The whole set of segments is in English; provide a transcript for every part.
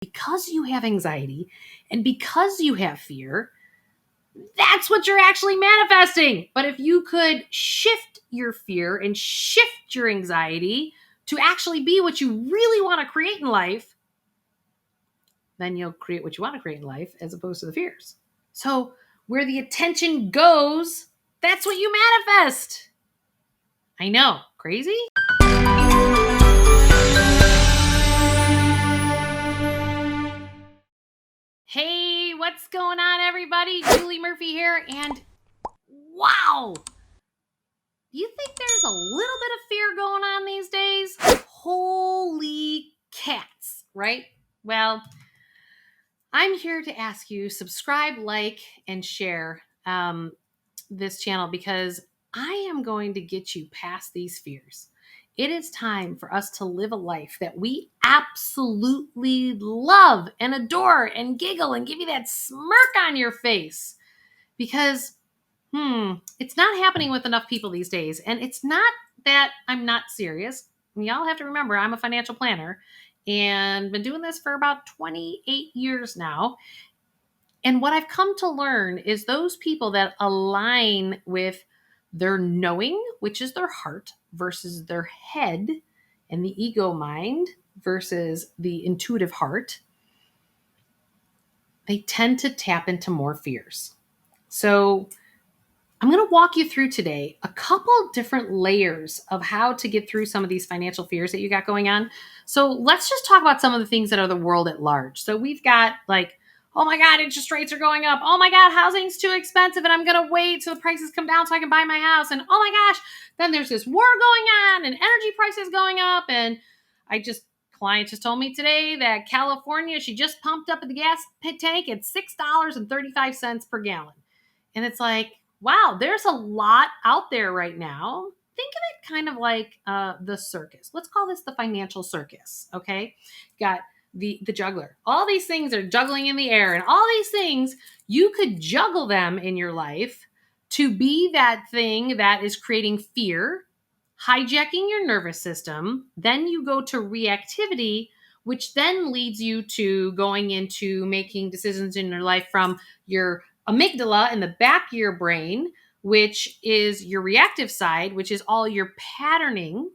because you have anxiety and because you have fear, that's what you're actually manifesting. But if you could shift your fear and shift your anxiety to actually be what you really want to create in life, then you'll create what you want to create in life as opposed to the fears. So where the attention goes, that's what you manifest. I know, crazy? Hey, what's going on, everybody? Julie Murphy here, and wow! You think there's a little bit of fear going on these days? Holy cats, right? Well, I'm here to ask you subscribe, like, and share this channel because I am going to get you past these fears. It is time for us to live a life that we absolutely love and adore and giggle and give you that smirk on your face because it's not happening with enough people these days. And it's not that I'm not serious. Y'all have to remember, I'm a financial planner and been doing this for about 28 years now. And what I've come to learn is those people that align with their knowing, which is their heart, versus their head and the ego mind versus the intuitive heart, they tend to tap into more fears. So I'm going to walk you through today a couple different layers of how to get through some of these financial fears that you got going on. So let's just talk about some of the things that are the world at large. So we've got like, oh my God, interest rates are going up. Oh my God, housing's too expensive and I'm going to wait till the prices come down so I can buy my house. And oh my gosh, then there's this war going on and energy prices going up. And client just told me today that California, she just pumped up at the gas tank at $6.35 per gallon. And it's like, wow, there's a lot out there right now. Think of it kind of like the circus. Let's call this the financial circus, okay? Got the juggler. All these things are juggling in the air, and all these things, you could juggle them in your life to be that thing that is creating fear, hijacking your nervous system. Then you go to reactivity, which then leads you to going into making decisions in your life from your amygdala in the back of your brain, which is your reactive side, which is all your patterning.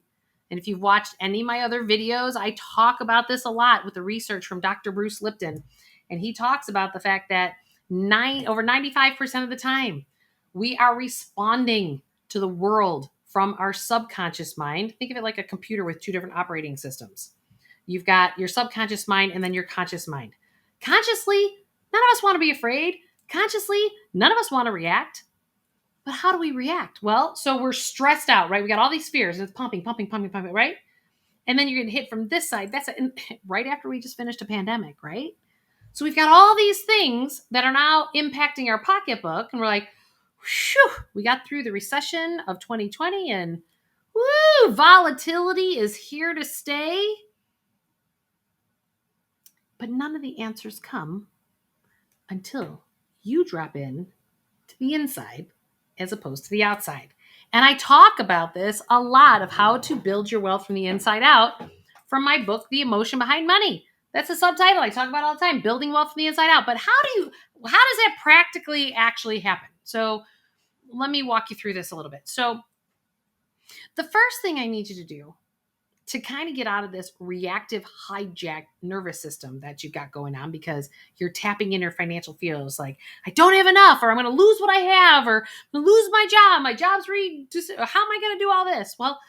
And if you've watched any of my other videos, I talk about this a lot with the research from Dr. Bruce Lipton. And he talks about the fact that over 95% of the time, we are responding to the world from our subconscious mind. Think of it like a computer with two different operating systems. You've got your subconscious mind and then your conscious mind. Consciously, none of us want to be afraid. Consciously, none of us want to react. But how do we react? Well, so we're stressed out, right? We got all these fears and it's pumping, right? And then you're getting hit from this side. That's right after we just finished a pandemic, right? So we've got all these things that are now impacting our pocketbook. And we're like, whew, we got through the recession of 2020 and woo, volatility is here to stay. But none of the answers come until you drop in to the inside as opposed to the outside. And I talk about this a lot of how to build your wealth from the inside out from my book, The Emotion Behind Money. That's the subtitle I talk about all the time, building wealth from the inside out. But how does that practically actually happen? So let me walk you through this a little bit. So the first thing I need you to do to kind of get out of this reactive hijacked nervous system that you've got going on because you're tapping in your financial fears like, I don't have enough, or I'm going to lose what I have, or I'm going to lose my job. My job's how am I going to do all this? Well,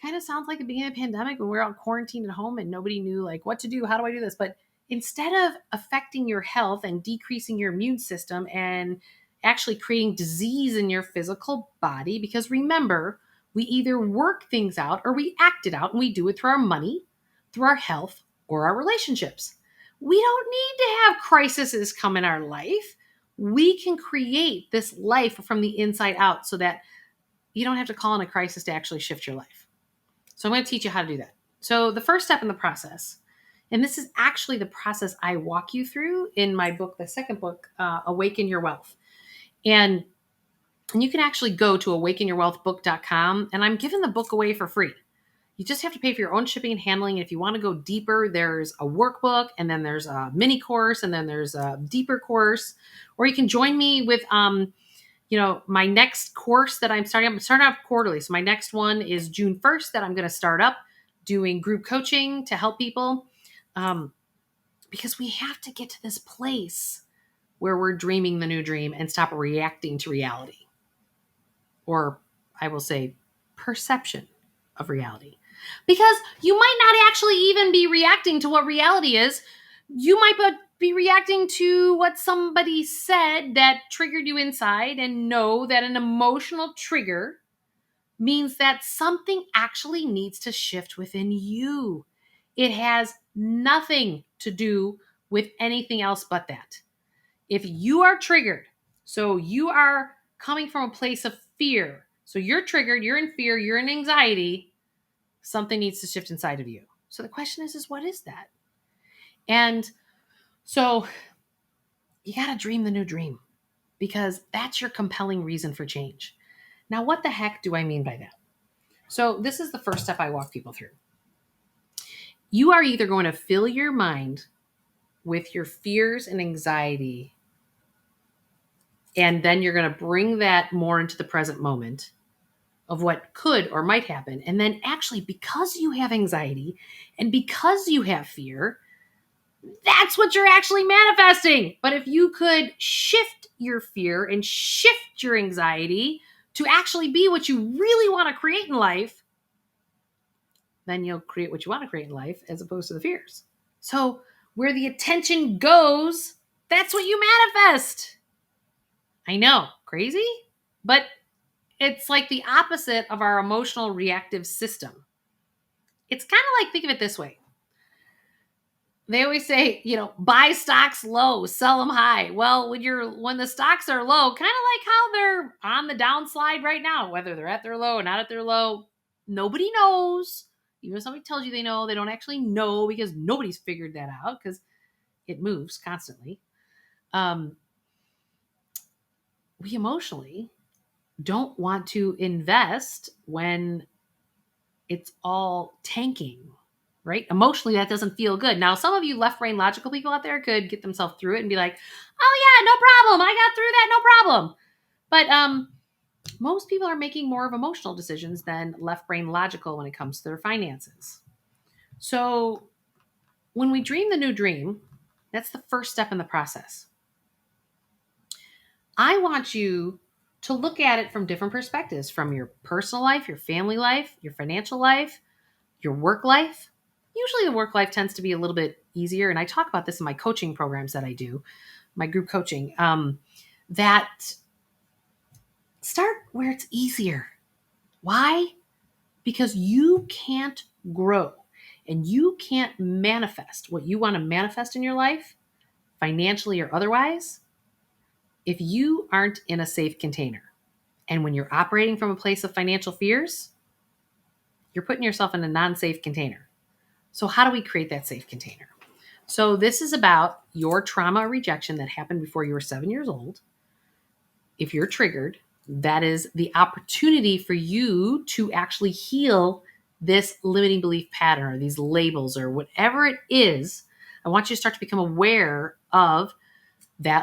kind of sounds like the beginning of the pandemic when we were all quarantined at home and nobody knew like what to do. How do I do this? But instead of affecting your health and decreasing your immune system and actually creating disease in your physical body, because remember, we either work things out or we act it out, and we do it through our money, through our health, or our relationships. We don't need to have crises come in our life. We can create this life from the inside out so that you don't have to call in a crisis to actually shift your life. So I'm going to teach you how to do that. So the first step in the process, and this is actually the process I walk you through in my book, the second book, Awaken Your Wealth. And you can actually go to awakenyourwealthbook.com, and I'm giving the book away for free. You just have to pay for your own shipping and handling. If you want to go deeper, there's a workbook, and then there's a mini course, and then there's a deeper course. Or you can join me with my next course that I'm starting up quarterly. So my next one is June 1st that I'm going to start up doing group coaching to help people. Because we have to get to this place where we're dreaming the new dream and stop reacting to reality. Or I will say perception of reality. Because you might not actually even be reacting to what reality is. You might be reacting to what somebody said that triggered you inside, and know that an emotional trigger means that something actually needs to shift within you. It has nothing to do with anything else but that. If you are triggered, so you are coming from a place of fear, so you're triggered, you're in fear, you're in anxiety, something needs to shift inside of you. So the question is what is that? And so you got to dream the new dream, because that's your compelling reason for change. Now, what the heck do I mean by that? So this is the first step I walk people through. You are either going to fill your mind with your fears and anxiety, and then you're going to bring that more into the present moment of what could or might happen. And then actually, because you have anxiety and because you have fear, that's what you're actually manifesting. But if you could shift your fear and shift your anxiety to actually be what you really want to create in life, then you'll create what you want to create in life as opposed to the fears. So where the attention goes, that's what you manifest. I know, crazy, but it's like the opposite of our emotional reactive system. It's kind of like, think of it this way. They always say, buy stocks low, sell them high. Well, when the stocks are low, kind of like how they're on the downslide right now, whether they're at their low or not at their low, nobody knows. Even if somebody tells you they know, they don't actually know, because nobody's figured that out, because it moves constantly. We emotionally don't want to invest when it's all tanking, right? Emotionally, that doesn't feel good. Now, some of you left brain logical people out there could get themselves through it and be like, oh yeah, no problem. I got through that, no problem. But most people are making more of emotional decisions than left brain logical when it comes to their finances. So when we dream the new dream, that's the first step in the process. I want you to look at it from different perspectives, from your personal life, your family life, your financial life, your work life. Usually the work life tends to be a little bit easier. And I talk about this in my coaching programs that I do, my group coaching, that start where it's easier. Why? Because you can't grow and you can't manifest what you want to manifest in your life, financially or otherwise, if you aren't in a safe container. And when you're operating from a place of financial fears, you're putting yourself in a non-safe container. So how do we create that safe container? So this is about your trauma or rejection that happened before you were 7 years old. If you're triggered, that is the opportunity for you to actually heal this limiting belief pattern or these labels or whatever it is. I want you to start to become aware of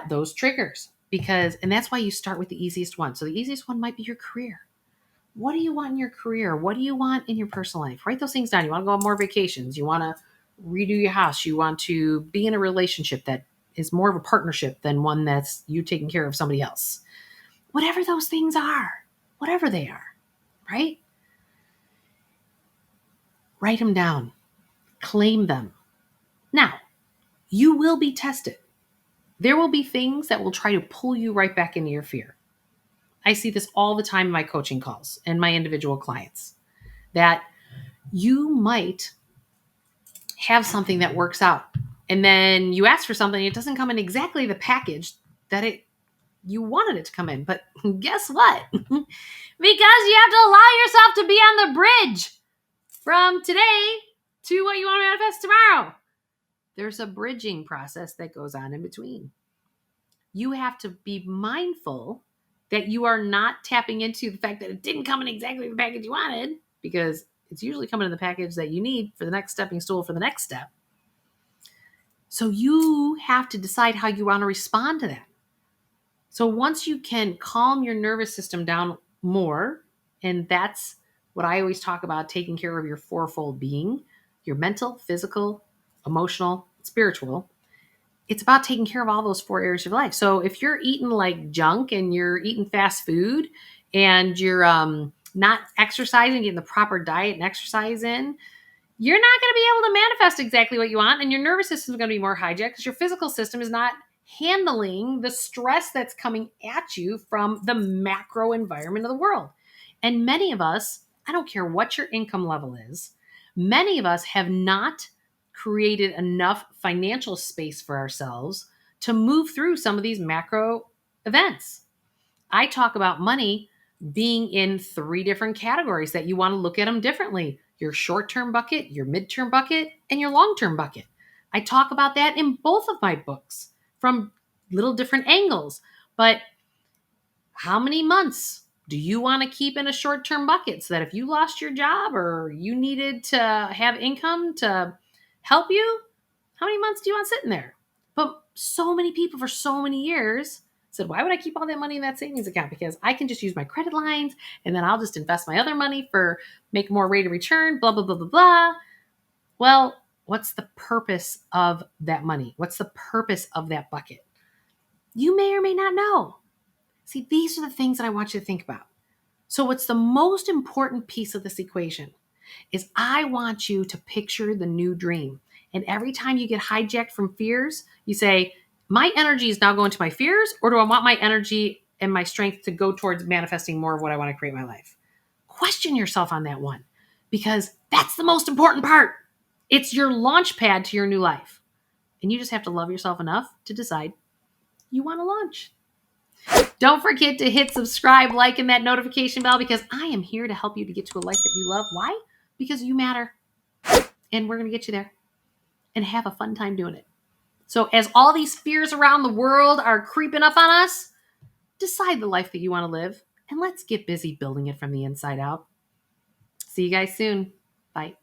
those triggers, and that's why you start with the easiest one. So the easiest one might be your career. What do you want in your career? What do you want in your personal life? Write those things down. You want to go on more vacations. You want to redo your house. You want to be in a relationship that is more of a partnership than one that's you taking care of somebody else. Whatever those things are, whatever they are, right? Write them down. Claim them. Now, you will be tested. There will be things that will try to pull you right back into your fear. I see this all the time in my coaching calls and my individual clients, that you might have something that works out, and then you ask for something, it doesn't come in exactly the package that you wanted it to come in. But guess what? Because you have to allow yourself to be on the bridge from today to what you want to manifest tomorrow. There's a bridging process that goes on in between. You have to be mindful that you are not tapping into the fact that it didn't come in exactly the package you wanted, because It's usually coming in the package that you need for the next stepping stool for the next step. So you have to decide how you want to respond to that. So once you can calm your nervous system down more, and that's what I always talk about, taking care of your fourfold being, your mental, physical, emotional, spiritual. It's about taking care of all those 4 areas of your life. So if you're eating like junk and you're eating fast food and you're not exercising, getting the proper diet and exercise in, you're not going to be able to manifest exactly what you want. And your nervous system is going to be more hijacked because your physical system is not handling the stress that's coming at you from the macro environment of the world. And many of us, I don't care what your income level is, many of us have not created enough financial space for ourselves to move through some of these macro events. I talk about money being in 3 different categories that you want to look at them differently: your short-term bucket, your mid-term bucket, and your long-term bucket. I talk about that in both of my books from little different angles. But how many months do you want to keep in a short-term bucket so that if you lost your job or you needed to have income to help you, how many months do you want sitting there? But so many people for so many years said, why would I keep all that money in that savings account? Because I can just use my credit lines and then I'll just invest my other money for make more rate of return, blah, blah, blah, blah, blah. Well, what's the purpose of that money? What's the purpose of that bucket? You may or may not know. See, these are the things that I want you to think about. So what's the most important piece of this equation is I want you to picture the new dream. And every time you get hijacked from fears, you say, my energy is now going to my fears, or do I want my energy and my strength to go towards manifesting more of what I want to create in my life? Question yourself on that one, because that's the most important part. It's your launch pad to your new life. And you just have to love yourself enough to decide you want to launch. Don't forget to hit subscribe, like, and that notification bell, because I am here to help you to get to a life that you love. Why? Because you matter. And we're going to get you there and have a fun time doing it. So as all these fears around the world are creeping up on us, decide the life that you want to live, and let's get busy building it from the inside out. See you guys soon. Bye.